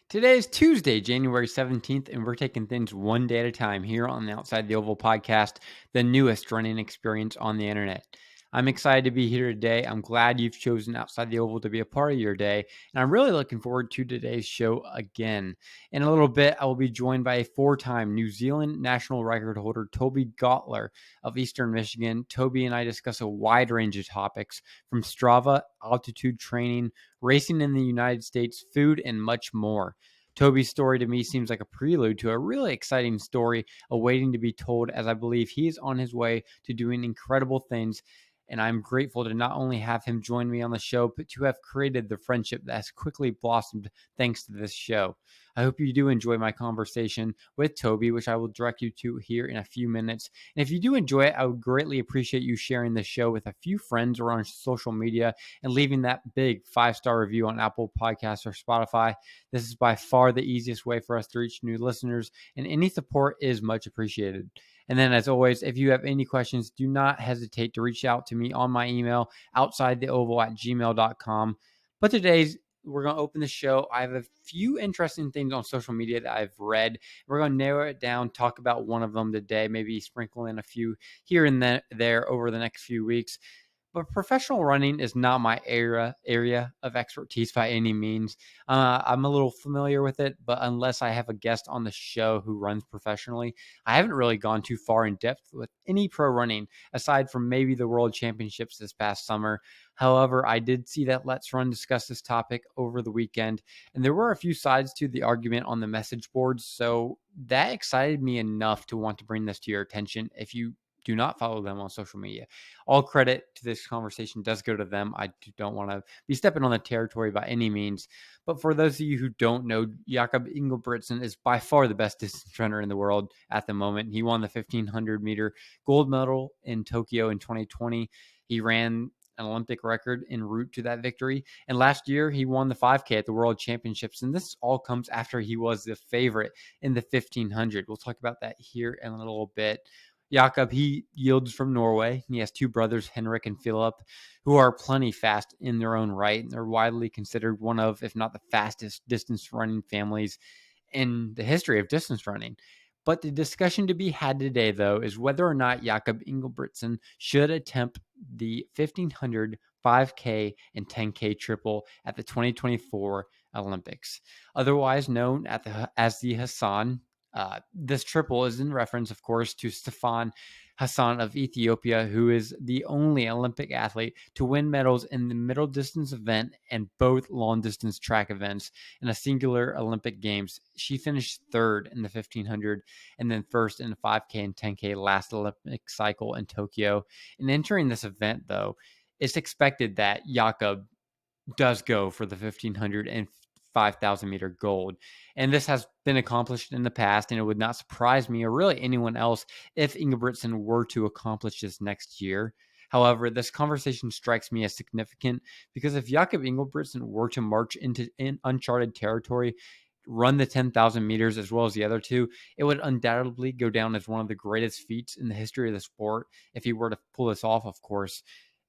Today is Tuesday, January 17th, and we're taking things one day at a time here on the Outside the Oval podcast, the newest running experience on the internet. I'm excited to be here today. I'm glad you've chosen Outside the Oval to be a part of your day, and I'm really looking forward to today's show again. In a little bit, I will be joined by a four-time New Zealand national record holder, Toby Gualter of Eastern Michigan. Toby and I discuss a wide range of topics from Strava, altitude training, racing in the United States, food, and much more. Toby's story to me seems like a prelude to a really exciting story awaiting to be told, as I believe he is on his way to doing incredible things. And I'm grateful to not only have him join me on the show, but to have created the friendship that has quickly blossomed thanks to this show. I hope you do enjoy my conversation with Toby, which I will direct you to here in a few minutes. And if you do enjoy it, I would greatly appreciate you sharing the show with a few friends or on social media and leaving that big 5-star review on Apple Podcasts or Spotify. This is by far the easiest way for us to reach new listeners, and any support is much appreciated. And then, as always, if you have any questions, do not hesitate to reach out to me on my email, outsidetheoval@gmail.com. But today's we're going to open the show. I have a few interesting things on social media that I've read. We're going to narrow it down, talk about one of them today, maybe sprinkle in a few here and there over the next few weeks. But professional running is not my area of expertise by any means. I'm a little familiar with it, but unless I have a guest on the show who runs professionally, I haven't really gone too far in depth with any pro running, aside from maybe the World Championships this past summer. However, I did see that Let's Run discuss this topic over the weekend, and there were a few sides to the argument on the message boards, so that excited me enough to want to bring this to your attention. If you do not follow them on social media, all credit to this conversation does go to them. I don't want to be stepping on the territory by any means. But for those of you who don't know, Jakob Ingebrigtsen is by far the best distance runner in the world at the moment. He won the 1500 meter gold medal in Tokyo in 2020. He ran an Olympic record en route to that victory. And last year, he won the 5K at the World Championships. And this all comes after he was the favorite in the 1500. We'll talk about that here in a little bit. Jakob, he yields from Norway. He has two brothers, Henrik and Philip, who are plenty fast in their own right. They're widely considered one of, if not the fastest distance running families in the history of distance running. But the discussion to be had today, though, is whether or not Jakob Ingebrigtsen should attempt the 1500, 5K, and 10K triple at the 2024 Olympics, otherwise known as the Hassan. This triple is in reference, of course, to Stefan Hassan of Ethiopia, who is the only Olympic athlete to win medals in the middle distance event and both long distance track events in a singular Olympic Games. She finished third in the 1500 and then first in the 5K and 10K last Olympic cycle in Tokyo. In entering this event, though, it's expected that Jakob does go for the 1500 and 5,000 meter gold. And this has been accomplished in the past, and it would not surprise me or really anyone else if Ingebrigtsen were to accomplish this next year. However, this conversation strikes me as significant because if Jakob Ingebrigtsen were to march into uncharted territory, run the 10,000 meters as well as the other two, it would undoubtedly go down as one of the greatest feats in the history of the sport if he were to pull this off, of course.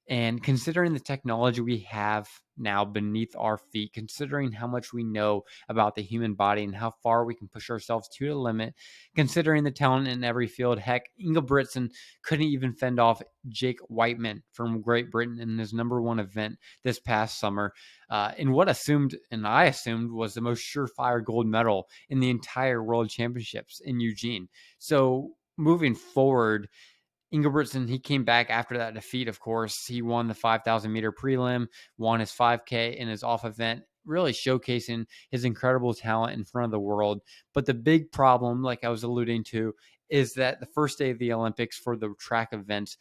And considering the technology we have now beneath our feet, considering how much we know about the human body and how far we can push ourselves to the limit, considering the talent in every field, heck, Ingebrigtsen couldn't even fend off Jake Whiteman from Great Britain in his number one event this past summer, in what I assumed was the most surefire gold medal in the entire World Championships in Eugene. So moving forward, Ingebrigtsen, he came back after that defeat, of course. He won the 5,000 meter prelim, won his 5K in his off event, really showcasing his incredible talent in front of the world. But the big problem, like I was alluding to, is that the first day of the Olympics for the track events,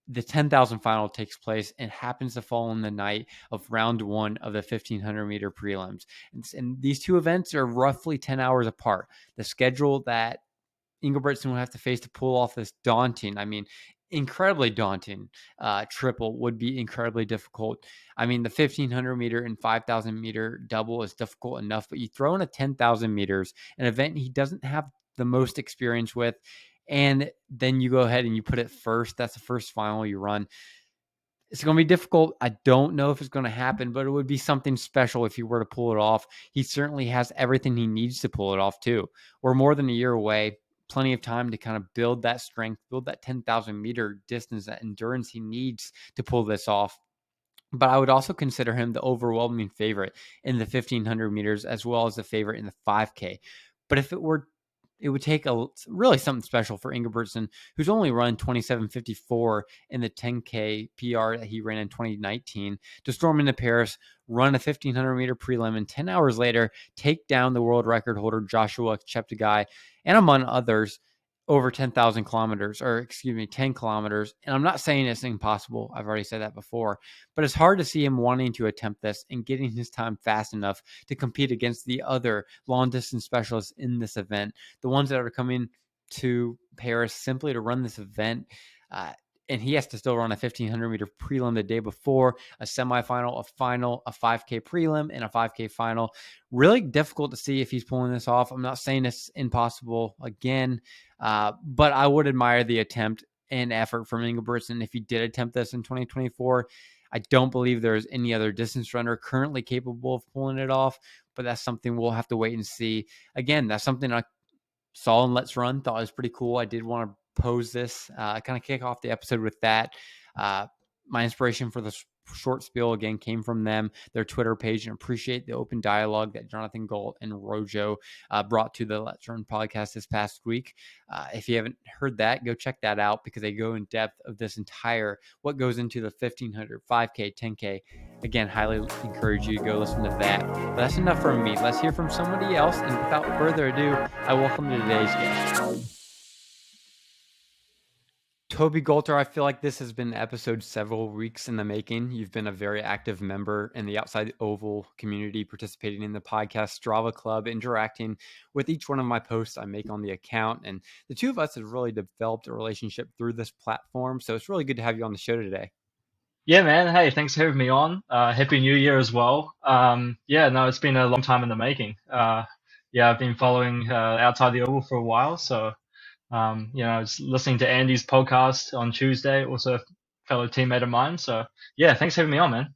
the 10,000 final takes place and happens to fall on the night of round one of the 1500 meter prelims. And these two events are roughly 10 hours apart. The schedule that Ingebrigtsen will have to face to pull off this incredibly daunting triple would be incredibly difficult. I mean, the 1500 meter and 5000 meter double is difficult enough, but you throw in a 10,000 meters, an event he doesn't have the most experience with, and then you go ahead and you put it first. That's the first final you run. It's going to be difficult. I don't know if it's going to happen, but it would be something special if he were to pull it off. He certainly has everything he needs to pull it off, too. We're more than a year away. Plenty of time to kind of build that strength, build that 10,000 meter distance, that endurance he needs to pull this off. But I would also consider him the overwhelming favorite in the 1500 meters as well as the favorite in the 5K. But if it would take a really something special for Ingebrigtsen, who's only run 27:54 in the 10K PR that he ran in 2019, to storm into Paris, run a 1500 meter prelim, and 10 hours later take down the world record holder Joshua Cheptegei and among others over 10,000 kilometers, or excuse me, 10 kilometers. And I'm not saying it's impossible. I've already said that before, but it's hard to see him wanting to attempt this and getting his time fast enough to compete against the other long distance specialists in this event, the ones that are coming to Paris simply to run this event. And he has to still run a 1500 meter prelim the day before, a semifinal, a final, a 5K prelim, and a 5K final. Really difficult to see if he's pulling this off. I'm not saying it's impossible again, but I would admire the attempt and effort from Ingebrigtsen if he did attempt this in 2024. I don't believe there's any other distance runner currently capable of pulling it off, but that's something we'll have to wait and see. Again, that's something I saw in Let's Run, thought it was pretty cool. I did want to pose this, kind of kick off the episode with that. My inspiration for the short spiel again came from them, their Twitter page, and appreciate the open dialogue that Jonathan Galt and Rojo brought to the Let's Run podcast this past week. If you haven't heard that, go check that out because they go in depth of this entire what goes into the 1500, 5K, 10K. Again, highly encourage you to go listen to that. But that's enough from me. Let's hear from somebody else. And without further ado, I welcome today's guest. Toby Gualter, I feel like this has been an episode several weeks in the making. You've been a very active member in the Outside Oval community, participating in the podcast Strava Club, interacting with each one of my posts I make on the account. And the two of us have really developed a relationship through this platform. So it's really good to have you on the show today. Yeah, man. Hey, thanks for having me on. Happy New Year as well. Yeah, no, it's been a long time in the making. Yeah, I've been following Outside the Oval for a while. So, I was listening to Andy's podcast on Tuesday, also a fellow teammate of mine. So, yeah, thanks for having me on, man.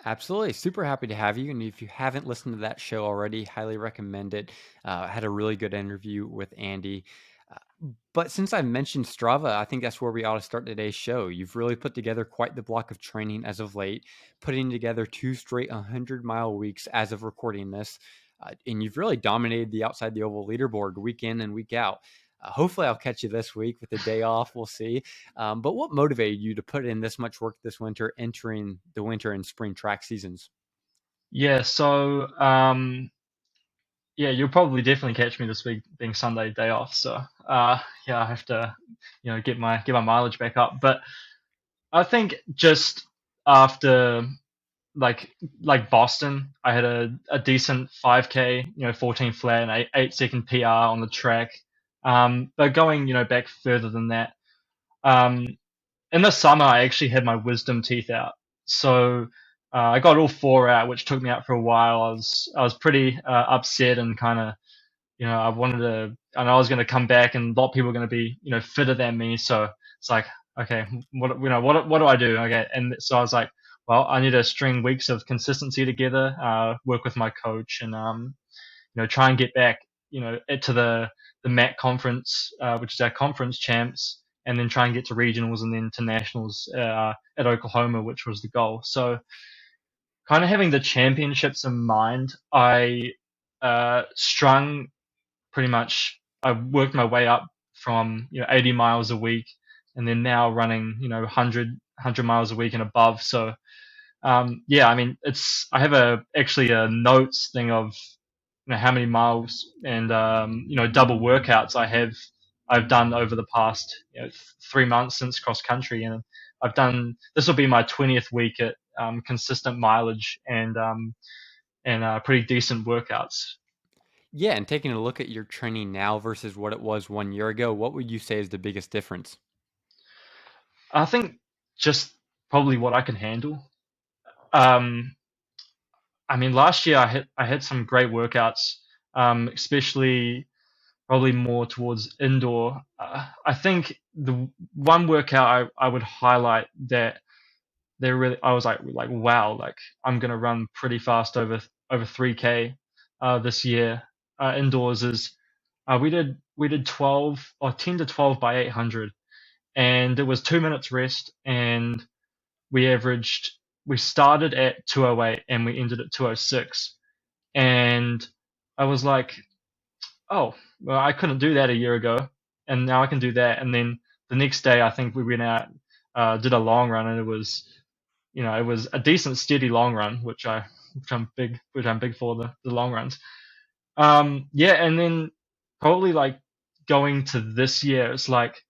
Absolutely. Super happy to have you. And if you haven't listened to that show already, highly recommend it. I had a really good interview with Andy. But since I mentioned Strava, I think that's where we ought to start today's show. You've really put together quite the block of training as of late, putting together 2 straight 100-mile weeks as of recording this. And you've really dominated the Outside the Oval leaderboard week in and week out. Hopefully, I'll catch you this week with a day off. We'll see. But what motivated you to put in this much work this winter, entering the winter and spring track seasons? Yeah, so yeah, you'll probably definitely catch me this week, being Sunday day off. So, yeah, I have to, get my mileage back up. But I think just after like Boston, I had a decent 5K, 14 flat and 8 second PR on the track. But going, back further than that, um, in the summer, I actually had my wisdom teeth out. So I got all four out, which took me out for a while. I was pretty upset and kind of, I wanted to, and I was going to come back, and a lot of people were going to be, fitter than me. So it's like, okay, what do I do? Okay, and so I was like, well, I need to string weeks of consistency together, work with my coach, and try and get back, to the MAC conference, which is our conference champs, and then try and get to regionals and then to nationals at Oklahoma, which was the goal. So kind of having the championships in mind, I strung pretty much. I worked my way up from 80 miles a week, and then now running 100 miles a week and above. So yeah, I mean, I have actually a notes thing of how many miles and double workouts I've done over the past 3 months since cross country, and I've done this will be my 20th week at consistent mileage and pretty decent workouts. Yeah, and taking a look at your training now versus what it was 1 year ago, what would you say is the biggest difference? I think just probably what I can handle. Um, I mean, last year I had some great workouts, especially probably more towards indoor. I think the one workout I would highlight that I was like wow, like I'm gonna run pretty fast over 3K this year indoors. Is we did 12 or 10 to 12 by 800, and it was 2 minutes rest, and we averaged we started at 208 and we ended at 206, and I was like, oh, well, I couldn't do that a year ago, and now I can do that. And then the next day, I think we went out, did a long run, and it was a decent, steady long run, which I'm big for the long runs. Yeah, and then probably like going to this year, it's like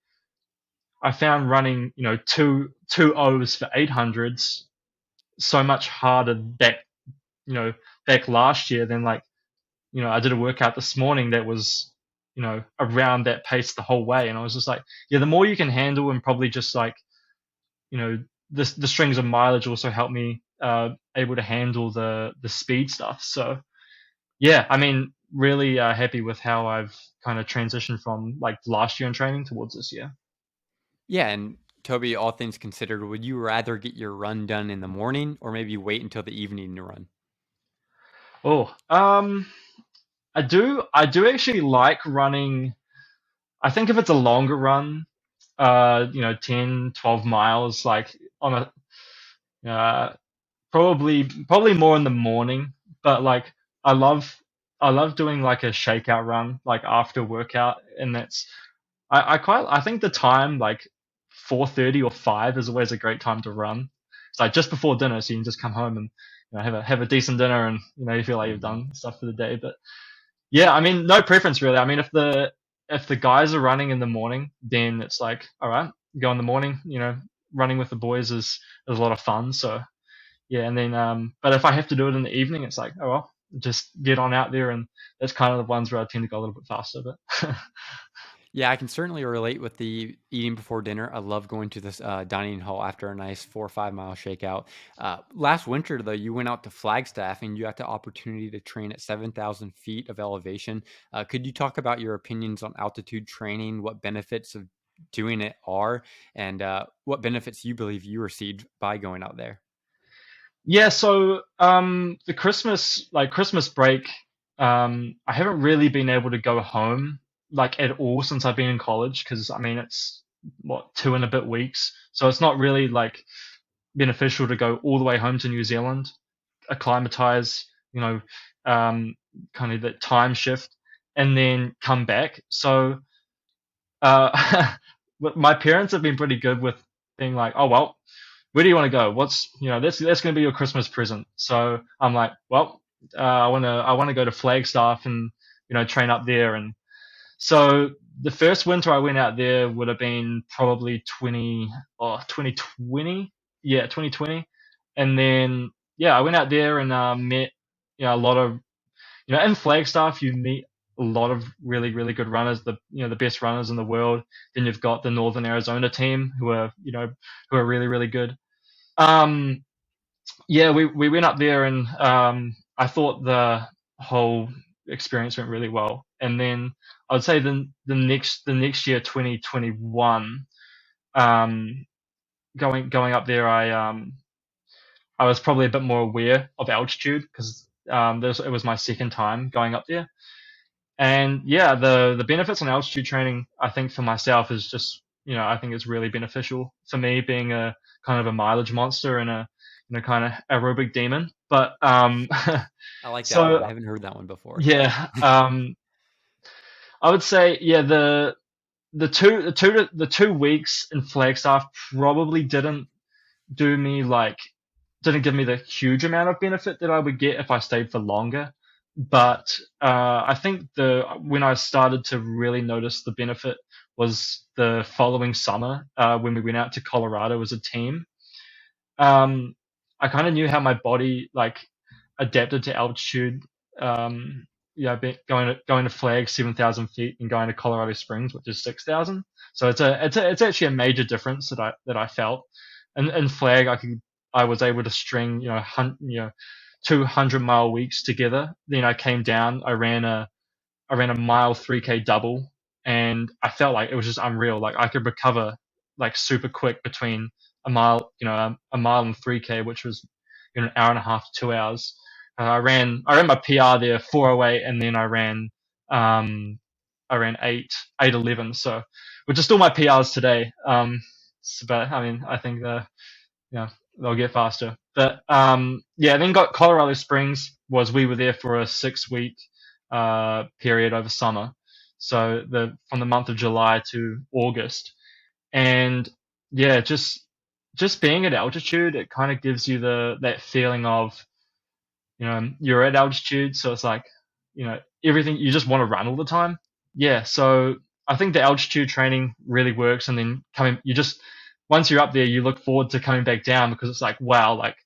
I found running, two O's for 800s so much harder back last year than like I did a workout this morning that was, around that pace the whole way. And I was just like, yeah, the more you can handle, and probably just like, you know, the strings of mileage also help me able to handle the speed stuff. So yeah, I mean, really happy with how I've kind of transitioned from like last year in training towards this year. Yeah, and Toby, all things considered, would you rather get your run done in the morning or maybe wait until the evening to run? Oh, I do actually like running. I think if it's a longer run, 10, 12 miles, like on uh, probably more in the morning, but like I love I love doing like a shakeout run like after workout, and I think the time like 4:30 or 5 is always a great time to run. It's like just before dinner, so you can just come home and have a decent dinner, and you feel like you've done stuff for the day. But yeah, I mean, no preference really. I mean, if the guys are running in the morning, then it's like, all right, go in the morning. Running with the boys is a lot of fun. So yeah, and then but if I have to do it in the evening, it's like, oh well, just get on out there, and that's kind of the ones where I tend to go a little bit faster. But Yeah, I can certainly relate with the eating before dinner. I love going to this dining hall after a nice 4 or 5 mile shakeout. Last winter, though, you went out to Flagstaff and you got the opportunity to train at 7,000 feet of elevation. Could you talk about your opinions on altitude training, what benefits of doing it are, and what benefits you believe you received by going out there? yeah, so the Christmas break, I haven't really been able to go home like at all since I've been in college, because I mean it's what 2 and a bit weeks, so it's not really like beneficial to go all the way home to New Zealand, acclimatize, kind of the time shift, and then come back. So my parents have been pretty good with being like, oh well, where do you want to go? That's going to be your Christmas present. So I'm like, well, I want to go to Flagstaff and train up there. And so the first winter I went out there would have been probably 2020, yeah, 2020. And then yeah, I went out there and met a lot of in Flagstaff you meet a lot of really really good runners, the best runners in the world. Then you've got the Northern Arizona team who are really really good. Um, yeah, we went up there, and I thought the whole experience went really well. And then I would say the next year, 2021, um, going up there, I was probably a bit more aware of altitude, because it was my second time going up there. And yeah, the benefits on altitude training, I think for myself is just, I think it's really beneficial for me, being a kind of a mileage monster and a kind of aerobic demon. But I like that one. I so haven't heard that one before. yeah, I would say yeah, the 2 weeks in Flagstaff probably do me like didn't give me the huge amount of benefit that I would get if I stayed for longer. But I think the when I started to really notice the benefit was the following summer, when we went out to Colorado as a team. Um, I kind of knew how my body like adapted to altitude. Going to Flag 7,000 feet and going to Colorado Springs, which is 6,000. So it's actually a major difference that I felt. And in Flag, I was able to string 200-mile weeks together. Then I came down, I ran a mile 3K double, and I felt like it was just unreal. Like I could recover like super quick between a mile, a mile and 3K, which was an hour and a half to 2 hours. I ran my PR there 4:08, and then um, I ran 8:11, so which is still my PRs today. But I mean, I think they'll get faster. But yeah, then got Colorado Springs. We were there for a 6 week period over summer, so from the month of July to August, and yeah, just being at altitude, it kind of gives you that feeling of you're at altitude, so it's like everything you just want to run all the time. Yeah, so I think the altitude training really works, and then once you're up there, you look forward to coming back down because it's like wow, like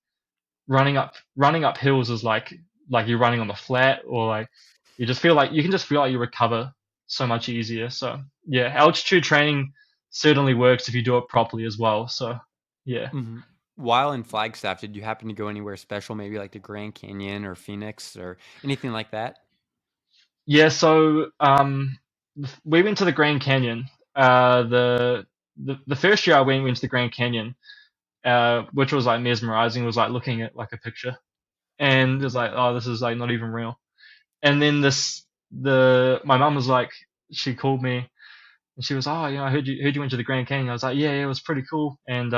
running up hills is like you're running on the flat, or like you can just feel like you recover so much easier. So yeah, altitude training certainly works if you do it properly as well. So yeah. Hmm. While in Flagstaff, did you happen to go anywhere special, maybe like the Grand Canyon or Phoenix or anything like that? Yeah, so we went to the Grand Canyon. The first year we went to the Grand Canyon, which was like mesmerizing. It was like looking at like a picture, and it was like, oh, this is like not even real. And then my mum was like, she called me and she was, oh, I heard you went to the Grand Canyon. I was like, yeah, it was pretty cool. And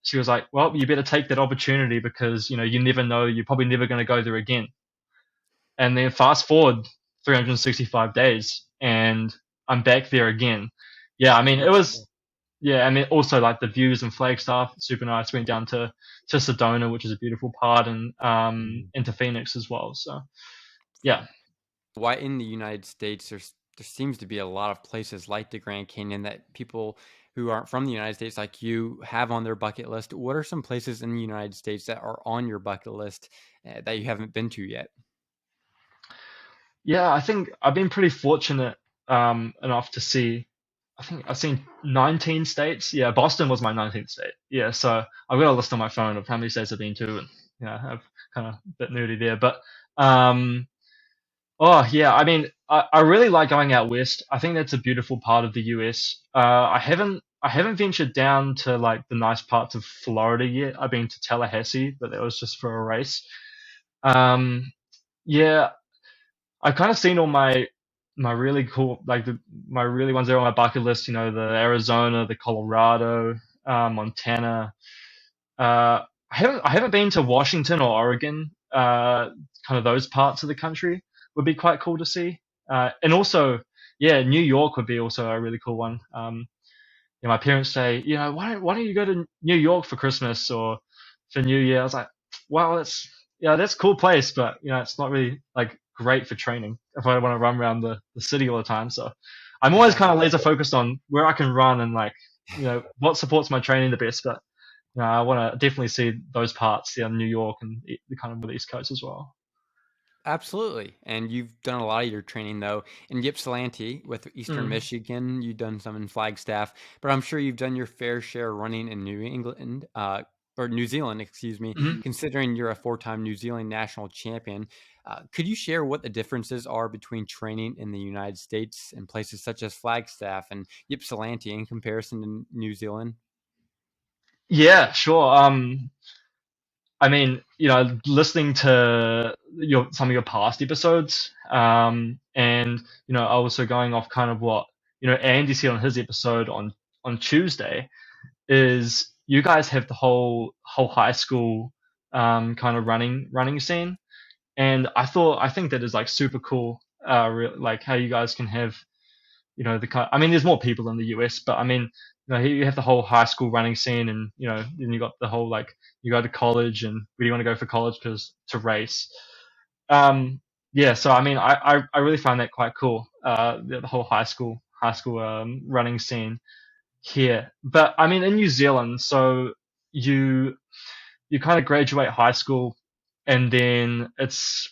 she was like, well, you better take that opportunity because you never know, you're probably never going to go there again. And then fast forward 365 days, and I'm back there again. Yeah, I mean, it That's was. Yeah, I mean, also like the views in Flagstaff, super nice. Went down to Sedona, which is a beautiful part, and cool. into Phoenix as well. So yeah. Why in the United States there seems to be a lot of places like the Grand Canyon that people who aren't from the United States like you have on their bucket list. What are some places in the United States that are on your bucket list that you haven't been to yet? Yeah, I think I've been pretty fortunate enough to see. I think I've seen 19 states. Yeah, Boston was my 19th state. Yeah, so I've got a list on my phone of how many states I've been to, and I've kind of a bit nerdy there. But um, oh yeah, I mean, I really like going out west. I think that's a beautiful part of the US. I haven't ventured down to like the nice parts of Florida yet. I've been to Tallahassee, but that was just for a race. Um, yeah, I've kind of seen all my really cool my really ones that are on my bucket list. The Arizona, the Colorado, Montana. I haven't been to Washington or Oregon. Kind of those parts of the country would be quite cool to see. And also, yeah, New York would be also a really cool one. My parents say, why don't you go to New York for Christmas or for New Year? I was like, well, that's a cool place, but it's not really like great for training if I want to run around the city all the time. So I'm always kind of laser focused on where I can run and like, what supports my training the best. But I want to definitely see those parts, New York and the kind of the East Coast as well. Absolutely. And you've done a lot of your training though in Ypsilanti with Eastern Mm. Michigan. You've done some in Flagstaff, but I'm sure you've done your fair share running in New England, or New Zealand, excuse me, Mhm. considering you're a four-time New Zealand national champion. Could you share what the differences are between training in the United States and places such as Flagstaff and Ypsilanti in comparison to New Zealand? Yeah, sure. I mean, listening to some of your past episodes, and also going off kind of what Andy said on his episode on Tuesday, is you guys have the whole high school kind of running scene, and I think that is like super cool. Like how you guys can have the kind. I mean, there's more people in the US, but I mean, here you have the whole high school running scene, and then you got the whole like you go to college, and where do you want to go for college because to race. Um, yeah, so I mean, I really find that quite cool. The whole high school running scene here, but I mean in New Zealand, so you you kind of graduate high school, and then it's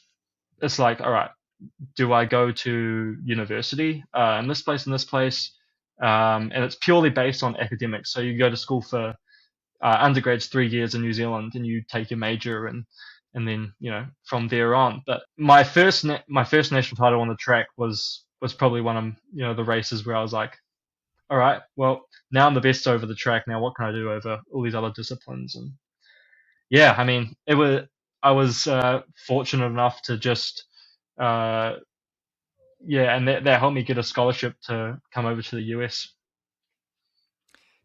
like all right, do I go to university in this place, and it's purely based on academics. So you go to school for undergrads 3 years in New Zealand, and you take your major, and then from there on. But my first national title on the track was probably one of the races where I was like, all right, well, now I'm the best over the track. Now what can I do over all these other disciplines? And yeah, I mean, I was fortunate enough to just uh, yeah, and that helped me get a scholarship to come over to the US.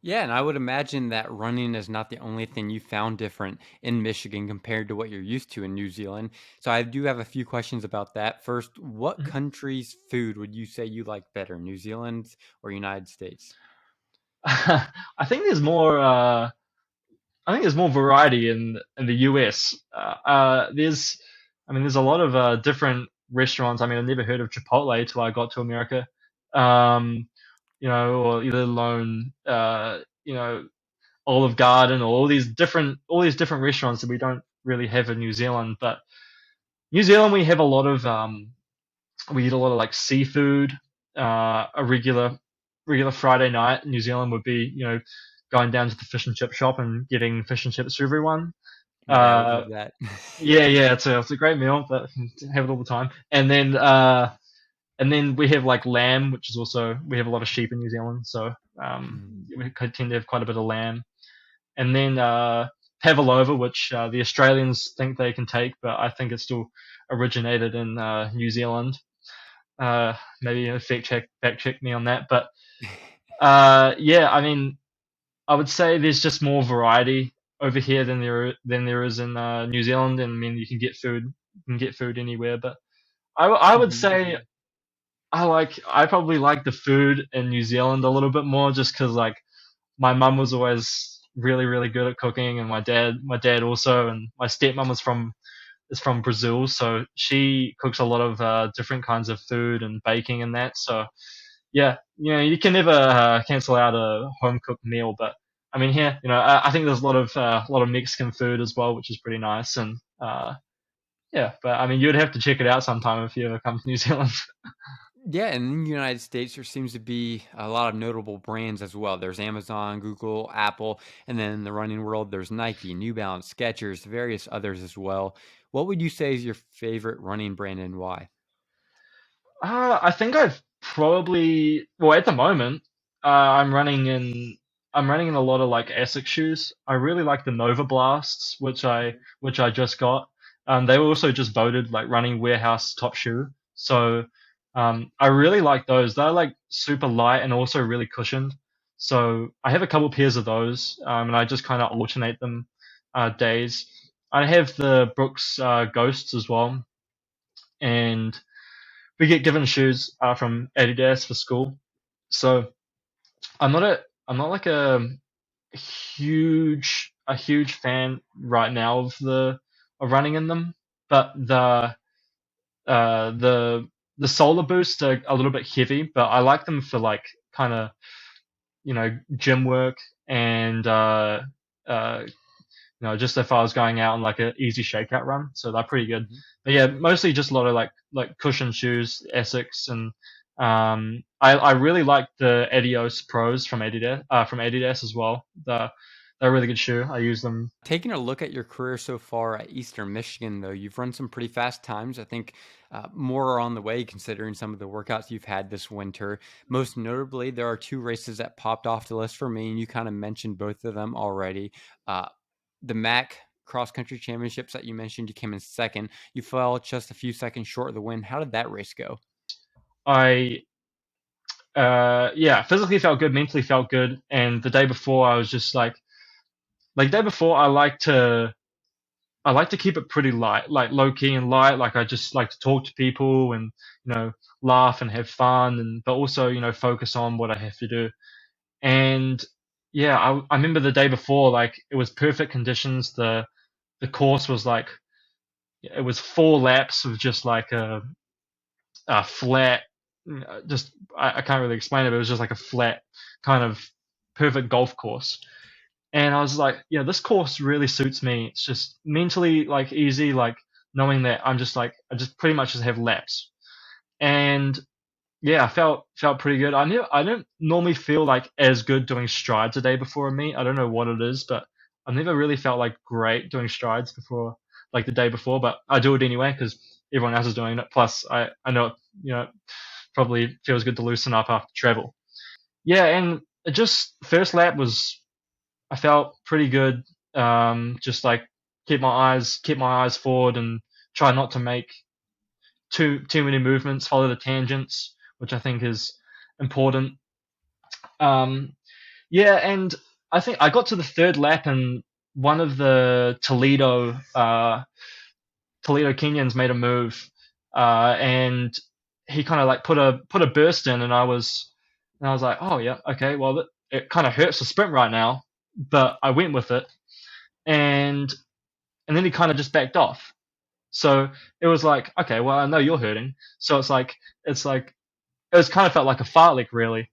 Yeah, and I would imagine that running is not the only thing you found different in Michigan compared to what you're used to in New Zealand. So I do have a few questions about that. First, what country's food would you say you like better, New Zealand or United States? I think there's more. I think there's more variety in the US. I mean, there's a lot of different restaurants. I mean, I've never heard of Chipotle till I got to America. Um, or let alone Olive Garden or all these different restaurants that we don't really have in New Zealand. But New Zealand, we have a lot of we eat a lot of like seafood. A regular Friday night in New Zealand would be going down to the fish and chip shop and getting fish and chips for everyone. Yeah, I would Uh, love that. yeah, it's a great meal, but have it all the time. And then we have like lamb, which is also we have a lot of sheep in New Zealand, so Mm. we tend to have quite a bit of lamb. And then pavlova, which the Australians think they can take, but I think it still originated in New Zealand. Maybe fact check me on that, but yeah, I mean, I would say there's just more variety over here than there is in New Zealand, and I mean you can get food anywhere. But I would Mhm. say I probably like the food in New Zealand a little bit more, just because like my mum was always really good at cooking, and my dad also, and my stepmom is from Brazil, so she cooks a lot of different kinds of food and baking and that. So yeah, you can never cancel out a home cooked meal, but I mean here, I think there's a lot of Mexican food as well, which is pretty nice, and yeah, but I mean you'd have to check it out sometime if you ever come to New Zealand. Yeah, and in the United States, there seems to be a lot of notable brands as well. There's Amazon, Google, Apple, and then in the running world, there's Nike, New Balance, Skechers, various others as well. What would you say is your favorite running brand and why? I think I've probably well at the moment I'm running in a lot of like Asics shoes. I really like the Nova Blasts, which I just got. They were also just voted like running warehouse top shoe. So I really like those. They're like super light and also really cushioned. So I have a couple pairs of those, and I just kind of alternate them days. I have the Brooks Ghosts as well, and we get given shoes from Adidas for school. So I'm not like a huge fan right now of running in them, but uh, the the solar boosts are a little bit heavy, but I like them for like kind of gym work and uh, just if I was going out on like an easy shakeout run. So they're pretty good. Mhm. But yeah, mostly just a lot of like cushion shoes, Essex, and I really like the Adios Pros from Adidas as well. They're a really good shoe. I use them. Taking a look at your career so far at Eastern Michigan, though, you've run some pretty fast times. I think more are on the way considering some of the workouts you've had this winter. Most notably, there are two races that popped off the list for me, and you kind of mentioned both of them already. Uh, the MAC cross country championships that you mentioned, you came in second. You fell just a few seconds short of the win. How did that race go? I yeah, physically felt good, mentally felt good, and the day before I was just like day before I like to keep it pretty light, like low key and light. Like I just like to talk to people and laugh and have fun, and but also focus on what I have to do. And yeah, I remember the day before, like it was perfect conditions. The course was like it was 4 laps of just like a flat, just I can't really explain it, but it was just like a flat kind of perfect golf course. And I was like, yeah, this course really suits me. It's just mentally like easy, like knowing that I just pretty much just have laps. And yeah, I felt pretty good. I don't normally feel like as good doing strides a day before a meet. I don't know what it is, but I've never really felt like great doing strides before like the day before, but I do it anyway because everyone else is doing it. Plus I know it, probably feels good to loosen up after travel. yeah, and it just first lap was I felt pretty good. Just like keep my eyes forward and try not to make too many movements, follow the tangents, which I think is important. Um, yeah, and I think I got to the third lap and one of the Toledo Kenyans made a move, and he kind of like put a burst in, and I was like, oh yeah, okay, well it kind of hurts to sprint right now, but I went with it, and and then he kind of just backed off. So it was like, okay, well I know you're hurting, so it's like it was kind of felt like a fartlek really.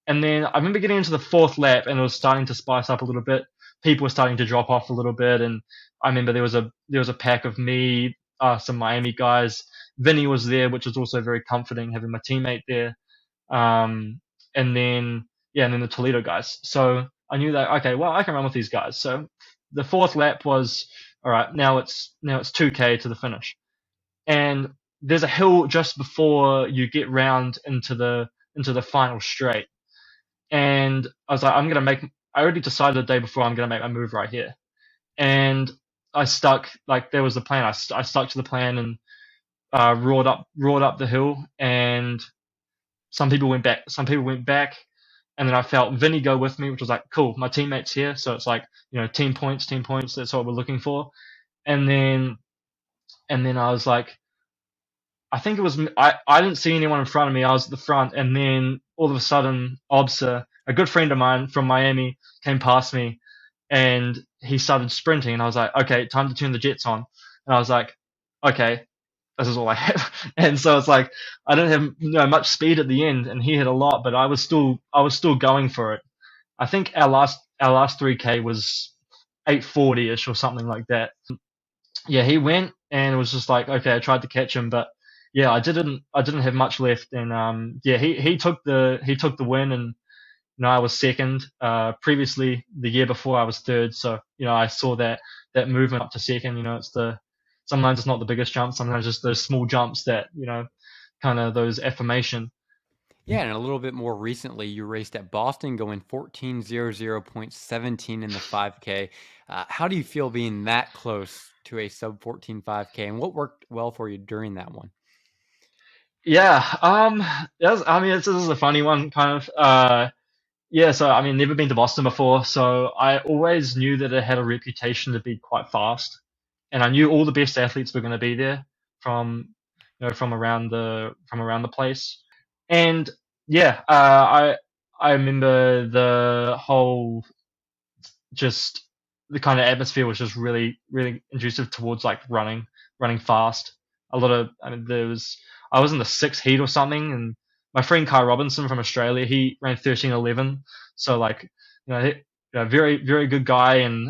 And then I remember getting into the fourth lap and it was starting to spice up a little bit. People were starting to drop off a little bit, and I remember there was a pack of me, some Miami guys. Vinny was there, which was also very comforting having my teammate there. Um, and then yeah, and then the Toledo guys. So I knew that okay, well I can run with these guys. So the fourth lap was all right. Now it's 2K to the finish, and there's a hill just before you get round into the final straight. And I was like, I already decided the day before I'm gonna make my move right here, and I stuck like there was the plan. I stuck to the plan and roared up the hill, and some people went back, and then I felt Vinny go with me, which was like cool. My teammates here, so it's like team points, team points. That's what we're looking for. And then I was like, I think it was I didn't see anyone in front of me. I was at the front, and then all of a sudden, Obsa, a good friend of mine from Miami, came past me, and he started sprinting. And I was like, okay, time to turn the jets on. And I was like, okay, this is all I have. And so it's like I didn't have much speed at the end, and he had a lot, but I was still going for it. I think our last 3K was 8:40 ish or something like that. Yeah, he went and it was just like okay, I tried to catch him, but yeah, I didn't have much left, and yeah, he took the win, and I was second. Previously the year before I was third, so I saw that movement up to second. It's the sometimes it's not the biggest jump, sometimes just those small jumps that kind of those affirmation. Yeah, and a little bit more recently, you raced at Boston going 14:00.17 in the 5K. How do you feel being that close to a sub 14 5K, and what worked well for you during that one? Yeah, yes, I mean this is a funny one, kind of. Yeah, so I mean, never been to Boston before, so I always knew that it had a reputation to be quite fast, and I knew all the best athletes were going to be there from, from around the place, and yeah, I remember the whole just the kind of atmosphere was just really really conducive towards like running fast. A lot of I mean I was in the sixth heat or something, and my friend Kai Robinson from Australia, he ran 13:11, so like very very good guy, and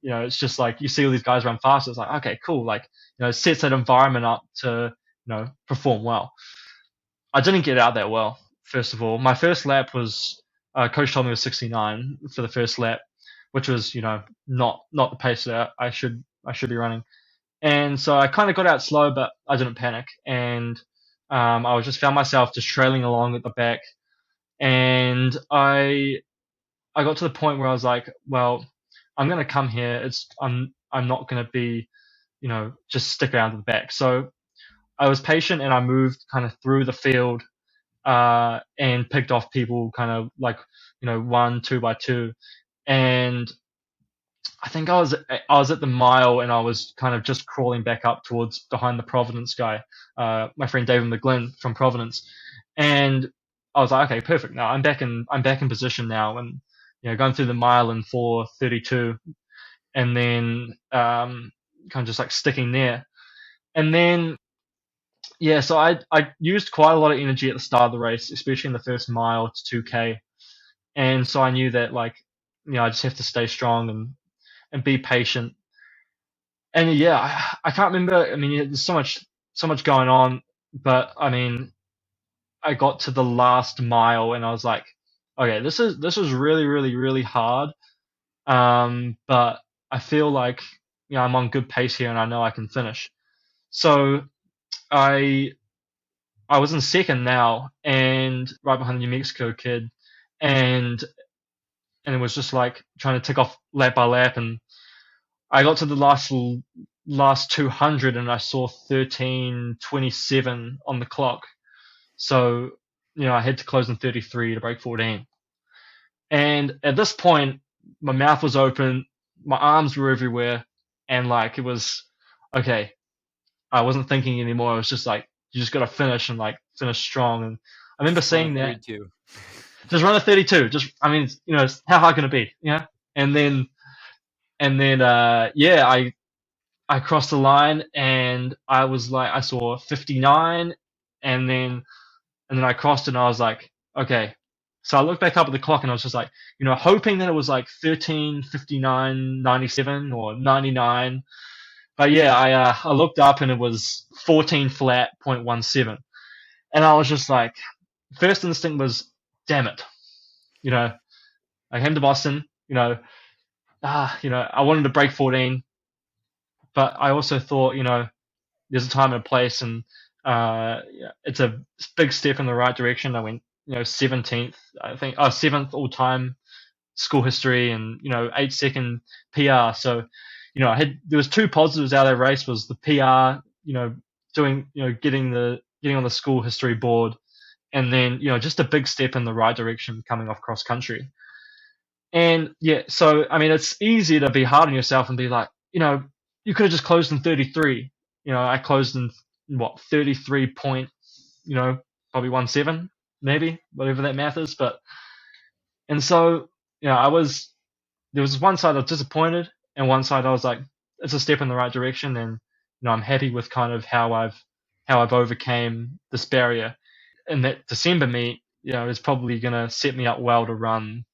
it's just like you see all these guys run fast, it's like okay cool, like it sets that environment up to perform well. I didn't get out that well. First of all, my first lap was coach told me was 69 for the first lap, which was not the pace that I should be running. And so I kind of got out slow, but I didn't panic, and I was just found myself just trailing along at the back, and I got to the point where I was like, well, I'm gonna come here. I'm not gonna be just stick around at the back. So I was patient and I moved kind of through the field and picked off people kind of like one two by two, and I think I was at the mile and I was kind of just crawling back up towards behind the Providence guy, my friend David McGlynn from Providence, and I was like, okay, perfect. Now I'm back in position now, and going through the mile in 4:32, and then kind of just like sticking there, and then yeah, so I used quite a lot of energy at the start of the race, especially in the first mile to 2K, and so I knew that like I just have to stay strong and be patient. And yeah, I can't remember. I mean, there's so much going on, but I mean, I got to the last mile and I was like, okay, this is really really really hard. But I feel like I'm on good pace here and I know I can finish. So I I was in second now and right behind the New Mexico kid, and it was just like trying to tick off lap by lap, and I got to the last 200 and I saw 13:27 on the clock. So, I had to close in 33 to break 14. And at this point, my mouth was open, my arms were everywhere, and like it was okay. I wasn't thinking anymore. It was just like you just got to finish and like finish strong. And I remember Just run a saying that 32. just run a 32. Just I mean, how hard can it be? Yeah. And then yeah, I crossed the line and I was like I saw 59, and then I crossed it and I was like, okay. So I looked back up at the clock and I was just like, hoping that it was like 13:59:97 or 99. But yeah, I looked up and it was 14 flat 0.17. And I was just like, first instinct was, damn it. You know, I came to Boston, I wanted to break 14, but I also thought, there's a time and a place, and yeah, it's a big step in the right direction. I went, 17th, I think, 7th all time school history, and 8-second PR. So, there was two positives out of that race: was the PR, doing, getting on the school history board, and then just a big step in the right direction coming off cross country. And yeah, so I mean, it's easy to be hard on yourself and be like, you could have just closed in 33. I closed in what 33 point, probably 17, maybe whatever that math is. But and so there was one side I was disappointed, and one side I was like, it's a step in the right direction, and I'm happy with kind of how I've overcame this barrier. And that December meet, is probably going to set me up well to run,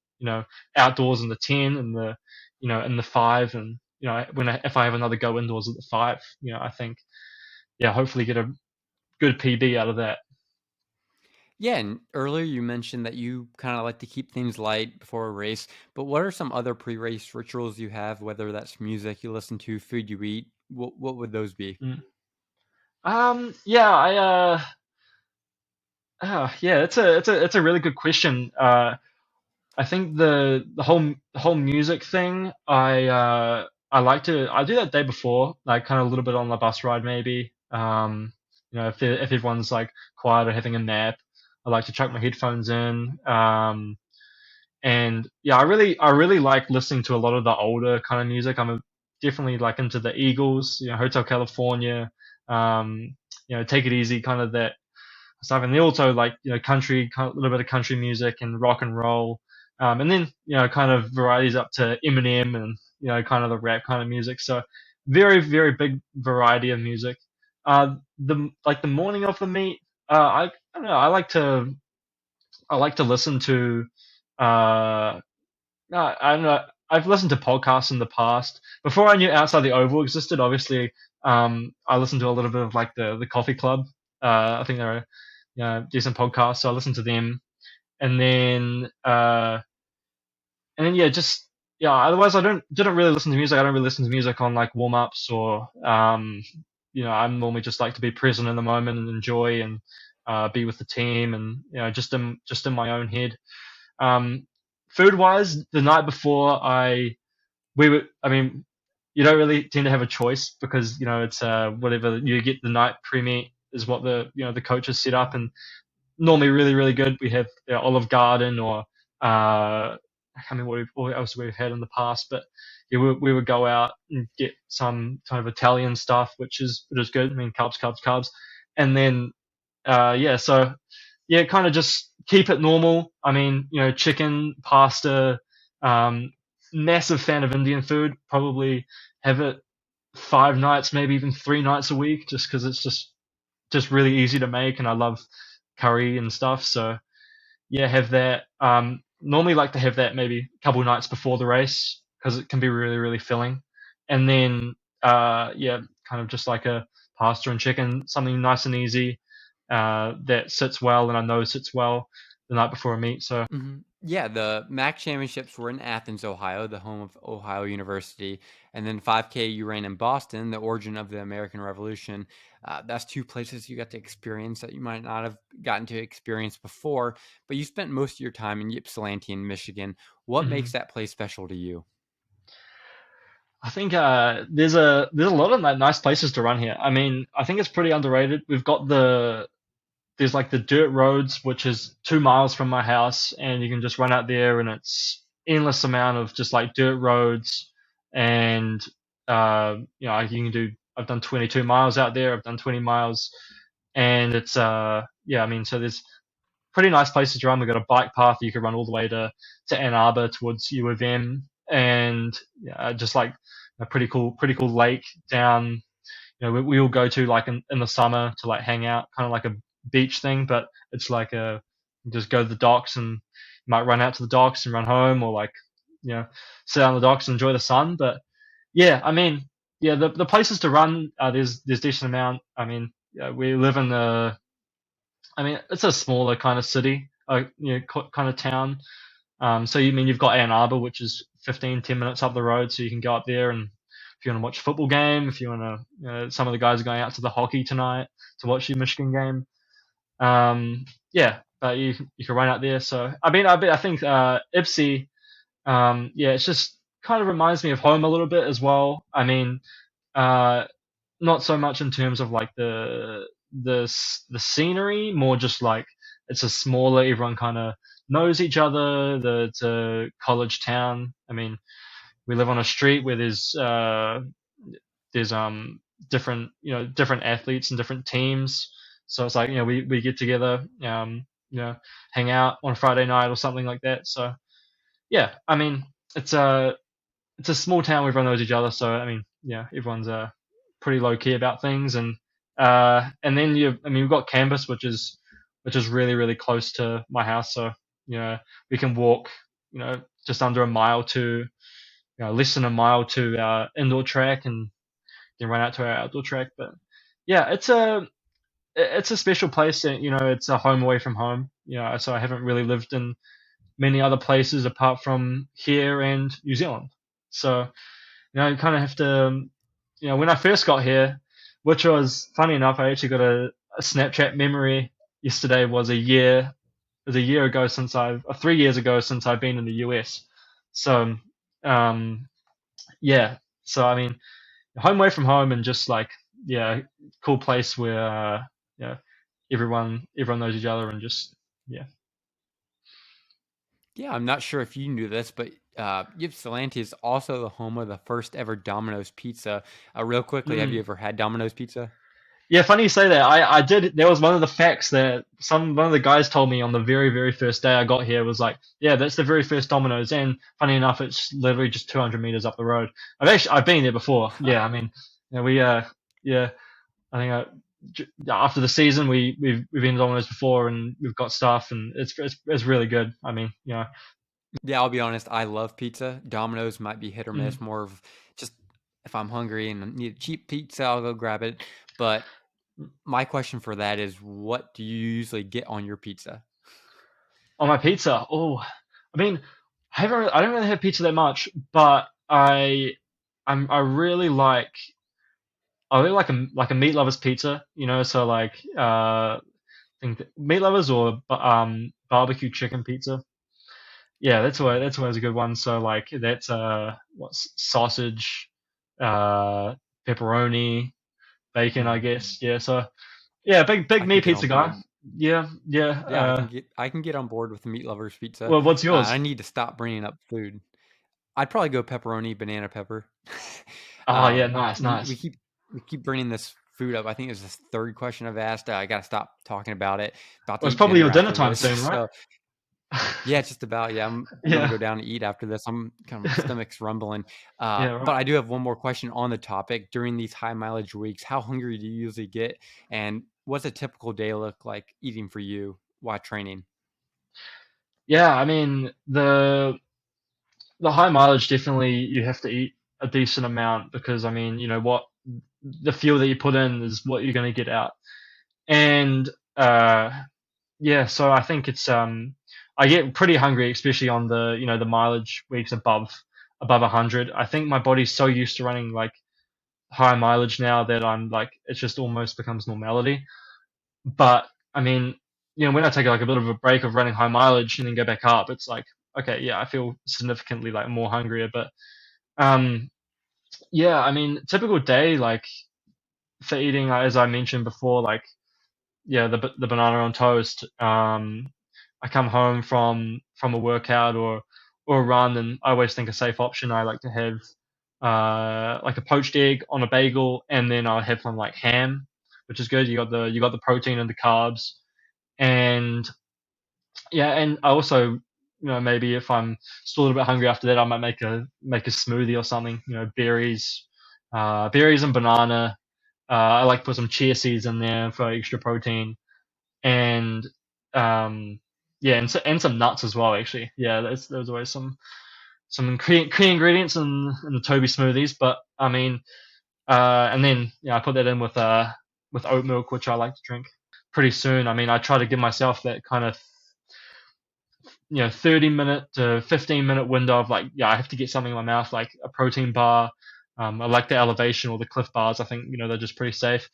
outdoors in the 10 and the, in the 5, and if I have another go indoors at the 5, I think, yeah, hopefully get a good PB out of that. Yeah, and earlier you mentioned that you kind of like to keep things light before a race, but what are some other pre-race rituals you have, whether that's music you listen to, food you eat? What would those be? Mm. Yeah, yeah, it's a really good question. I think the whole music thing, I do that day before, like kind of a little bit on the bus ride maybe. If everyone's like quiet or having a nap, I like to chuck my headphones in. And yeah, I really like listening to a lot of the older kind of music. Definitely like into the Eagles, Hotel California, Take It Easy, kind of that stuff. And they also like country, kind of, a little bit of country music and rock and roll, and then kind of varieties up to Eminem and kind of the rap kind of music. So very very big variety of music. The morning of the meet, I don't know. I like to listen to. I don't know. I've listened to podcasts in the past. Before I knew Outside the Oval existed, obviously, I listened to a little bit of like the Coffee Club. I think they're a decent podcast, so I listened to them. And then yeah, just yeah. Otherwise, I didn't really listen to music. I don't really listen to music on like warm ups or I'm normally just like to be present in the moment and enjoy and be with the team, and just in my own head. Um, Food wise, the night before I mean, you don't really tend to have a choice because it's whatever you get the night pre-meet is what the coaches set up, and normally really really good. We have Olive Garden or I can't remember what else we've had in the past, but yeah, we would go out and get some kind of Italian stuff, which is good. I mean, carbs, and then yeah, so yeah, kind of just keep it normal. I mean, chicken, pasta. Um, Massive fan of Indian food. Probably have it 5 nights, maybe even 3 nights a week, just because it's just really easy to make, and I love curry and stuff. So yeah, have that. Normally like to have that maybe a couple nights before the race because it can be really really filling, and then yeah, kind of just like a pasta and chicken, something nice and easy that sits well and I know sits well the night before a meet. So Mhm. Yeah, the MAC championships were in Athens, Ohio, the home of Ohio University, and then 5K you ran in Boston, the origin of the American Revolution. That's two places you got to experience that you might not have gotten to experience before, but you spent most of your time in Ypsilanti in Michigan. What makes Mhm. that place special to you? I think there's a lot of nice places to run here. I mean, I think it's pretty underrated. We've got there's like the dirt roads, which is 2 miles from my house, and you can just run out there, and it's endless amount of just like dirt roads, and you can do. I've done 22 miles out there. I've done 20 miles, and it's yeah. I mean, so there's pretty nice places to run. We've got a bike path you can run all the way to Ann Arbor towards U of M, and yeah, just like a pretty cool lake down. We all go to like in the summer to like hang out, kind of like a beach thing, but it's like you just go to the docks and you might run out to the docks and run home, or like you know sit on the docks and enjoy the sun. But yeah, I mean, yeah, the places to run, there's decent amount. I mean, yeah, we live in the I mean, it's a smaller kind of city, kind of town. So you mean you've got Ann Arbor, which is 10 minutes up the road, so you can go up there, and if you want to watch a football game, if you want to, some of the guys are going out to the hockey tonight to watch your Michigan game. Yeah, but you can run out there. So I think Ipsy, yeah, it's just kind of reminds me of home a little bit as well. I mean, uh, not so much in terms of like the scenery, more just like it's a smaller, everyone kind of knows each other. It's a college town. I mean, we live on a street where there's different different athletes and different teams. So it's like we get together, hang out on a Friday night or something like that. So yeah, I mean it's a it's a small town where everyone knows each other. So I mean, yeah, everyone's pretty low key about things, and then I mean, we've got campus, which is really really close to my house. So we can walk, just under a mile to, less than a mile to our indoor track, and then run out to our outdoor track. But yeah, it's a special place. And, it's a home away from home. So I haven't really lived in many other places apart from here and New Zealand. So you kind of have to, when I first got here, which was funny enough, I actually got a Snapchat memory yesterday. It was a year ago since 3 years ago since I've been in the US. So, um, yeah. So I mean, home away from home, and just like, yeah, cool place where, yeah, everyone knows each other, and just, yeah. Yeah, I'm not sure if you knew this, but Ypsilanti is also the home of the first ever Domino's pizza. Real quickly, have you Mm. ever had Domino's pizza? Yeah, funny you say that. I did. There was one of the facts that one of the guys told me on the very very first day I got here, was like, yeah, that's the very first Domino's. And funny enough, it's literally just 200 meters up the road. I've been there before. Yeah, I mean, we yeah, I think after the season we've been to Domino's before, and we've got stuff, and it's really good. I mean, Yeah, I'll be honest. I love pizza. Domino's might be hit or mm. miss. More of just if I'm hungry and need a cheap pizza, I'll go grab it. But my question for that is, what do you usually get on your pizza? On my pizza. Oh, I mean, I don't really have pizza that much, but I really like. I really like a meat lovers pizza, so like I think meat lovers, or barbecue chicken pizza. Yeah, that's always a good one. So like that's what's sausage, uh pepperoni, bacon, I Mhm. guess. Yeah, so yeah, big I can meat get on pizza guy. board. Yeah, yeah. Yeah, I can get on board with the meat lovers pizza. Well, what's I yours? need to stop bringing up food. I'd probably go pepperoni, banana pepper. Oh yeah, nice, We nice. keep bringing this food up. I think it's the third question I've asked. I got to stop talking about it. About Well, to it's eat probably dinner your dinner after time this. soon, right? So yeah, just about. Yeah, I'm gonna Yeah, go down and eat after this. I'm kind of my stomach's rumbling. yeah, But right. I do have one more question on the topic. During these high mileage weeks, how hungry do you usually get, and what's a typical day look like eating for you while training? Yeah, I mean the high mileage, definitely you have to eat a decent amount, because I mean, what the fuel that you put in is what you're going to get out. And yeah, so I think it's I get pretty hungry, especially on the the mileage weeks above 100. I think my body's so used to running like high mileage now that I'm like it just almost becomes normality. But I mean, when I take like a bit of a break of running high mileage and then go back up, it's like okay, yeah, I feel significantly like more hungrier. But um, yeah, I mean, typical day like for eating, as I mentioned before, like yeah, the banana on toast. I come home from a workout or a run, and I always think a safe option. I like to have like a poached egg on a bagel, and then I'll have some like ham, which is good. You got the protein and the carbs, and yeah, and I also maybe if I'm still a little bit hungry after that, I might make a smoothie or something. Berries and banana. I like to put some chia seeds in there for extra protein and yeah, and some nuts as well. Actually, yeah, there's always some key ingredients in the Toby smoothies. But I mean, and then I put that in with oat milk, which I like to drink pretty soon. I mean, I try to give myself that kind of 30-minute to 15-minute window of like I have to get something in my mouth, like a protein bar. I like the elevation or the Cliff bars. I think they're just pretty safe.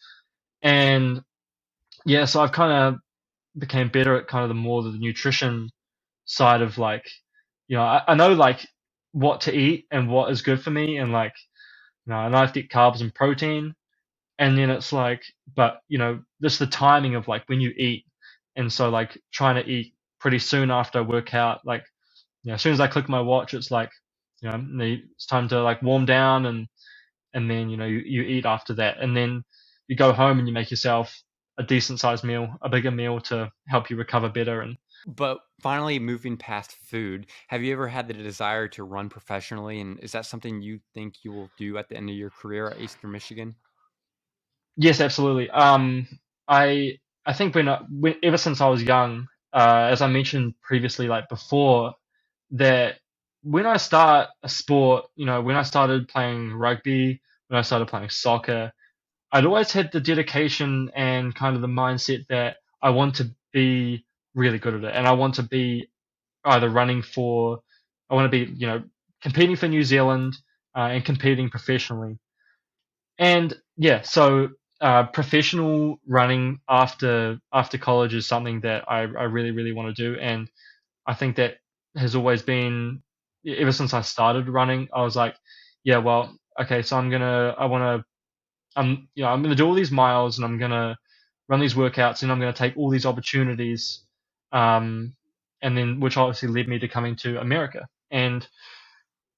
And yeah, so I've kind of became better at kind of the nutrition side of like, I know like what to eat and what is good for me, and like, I know I have to eat carbs and protein, and then it's like, but just the timing of like when you eat, and so like trying to eat pretty soon after I work out, like, as soon as I click my watch, it's like, it's time to like warm down, and then you eat after that, and then you go home and you make yourself a decent sized meal, a bigger meal to help you recover better. And But finally, moving past food, have you ever had the desire to run professionally? And is that something you think you will do at the end of your career at Eastern Michigan? yes, absolutely. I think when ever since I was young, as I mentioned previously, like before, that when I start a sport, when I started playing rugby, when I started playing soccer, I'd always had the dedication and kind of the mindset that I want to be really good at it, and I want to be either I want to be, competing for New Zealand and competing professionally. And yeah, so professional running after college is something that I really really want to do, and I think that has always been ever since I started running. I was like, yeah, well, okay, so I'm gonna do all these miles, and I'm gonna run these workouts, and I'm gonna take all these opportunities, um, and then which obviously led me to coming to America. And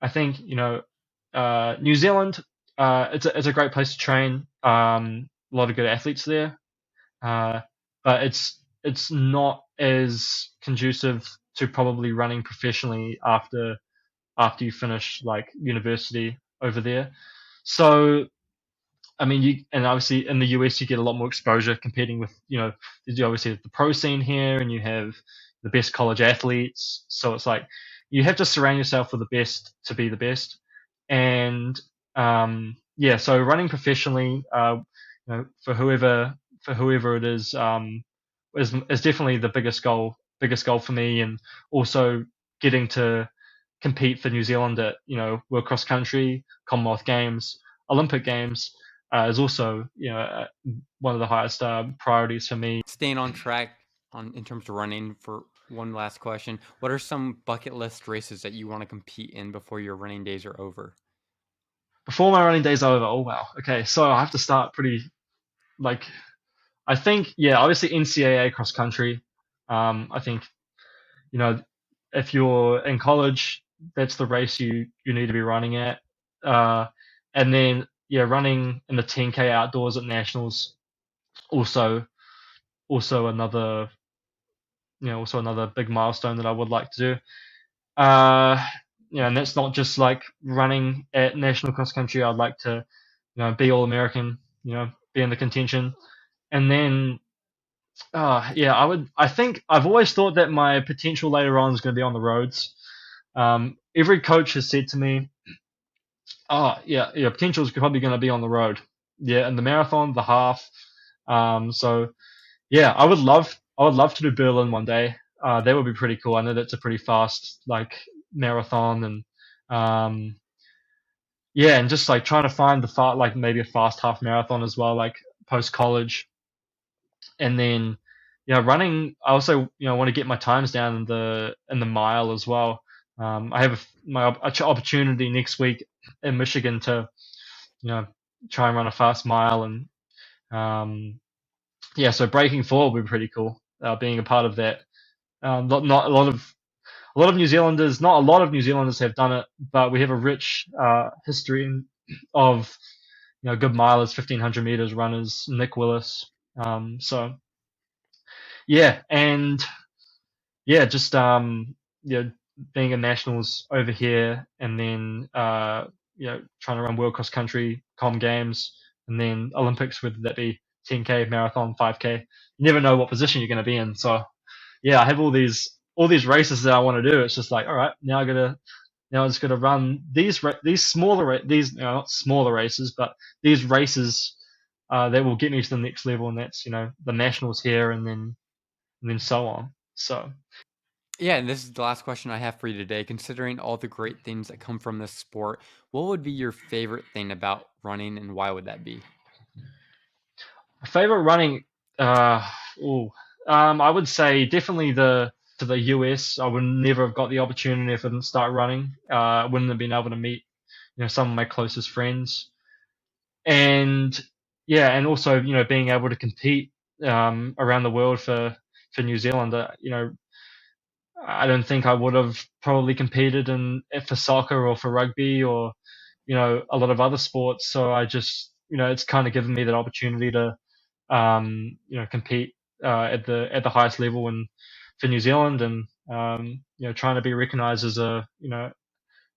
I think New Zealand, it's a great place to train. A lot of good athletes there, uh, but it's not as conducive to probably running professionally after you finish like university over there. So I mean, and obviously in the US you get a lot more exposure competing with, you obviously have the pro scene here, and you have the best college athletes. So it's like you have to surround yourself with the best to be the best. And yeah, so running professionally, for whoever it is definitely the biggest goal for me, and also getting to compete for New Zealand at World Cross Country, Commonwealth Games, Olympic Games is also one of the highest priorities for me. Staying on track in terms of running, for one last question, what are some bucket list races that you want to compete in before your running days are over? Before my running days are over, oh wow, okay, so I have to start pretty like I think yeah, obviously NCAA cross country. I think you know if you're in college, that's the race you need to be running at. Uh, and then yeah, running in the 10K outdoors at nationals also also another also another big milestone that I would like to do. Uh, and that's not just like running at national cross country. I'd like to, be all American. Be in the contention, and then, yeah, I think I've always thought that my potential later on is going to be on the roads. Every coach has said to me, "Oh, yeah, your potential is probably going to be on the road." Yeah, and the marathon, the half. So yeah, I would love to do Berlin one day. that would be pretty cool. I know that's a pretty fast like marathon, and yeah, and just like trying to find the like maybe a fast half marathon as well, like post college, and then running. I also want to get my times down in the mile as well. I have my opportunity next week in Michigan to try and run a fast mile, and yeah, so breaking four will be pretty cool. Being a part of that. Not a lot of New Zealanders, not a lot of New Zealanders have done it, but we have a rich history of good milers, 1500 meters runners, Nick Willis. So yeah, and yeah, just being a nationals over here, and then trying to run world cross country, com games, and then Olympics, whether that be 10k, marathon, 5k. You never know what position you're going to be in. So yeah, I have all these races that I want to do. It's just like, all right, now I just got to run these smaller these not smaller races, but these races that will get me to the next level, and that's the nationals here, and then so on. So Yeah, and this is the last question I have for you today. Considering all the great things that come from this sport, what would be your favorite thing about running, and why would that be? my favorite running, uh, ooh, I would say definitely to the US. I would never have got the opportunity if I didn't start running. I wouldn't have been able to meet some of my closest friends, and yeah, and also being able to compete around the world for New Zealand. I don't think I would have probably competed in for soccer or for rugby or a lot of other sports. So I just it's kind of given me that opportunity to compete at the highest level and for New Zealand, and trying to be recognised as a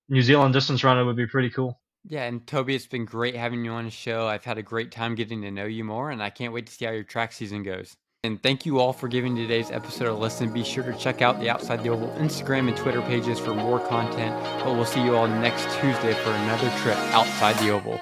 New Zealand distance runner would be pretty cool. Yeah, and Toby, it's been great having you on the show. I've had a great time getting to know you more, and I can't wait to see how your track season goes. And thank you all for giving today's episode a listen. Be sure to check out the Outside the Oval Instagram and Twitter pages for more content. But we'll see you all next Tuesday for another trip outside the Oval.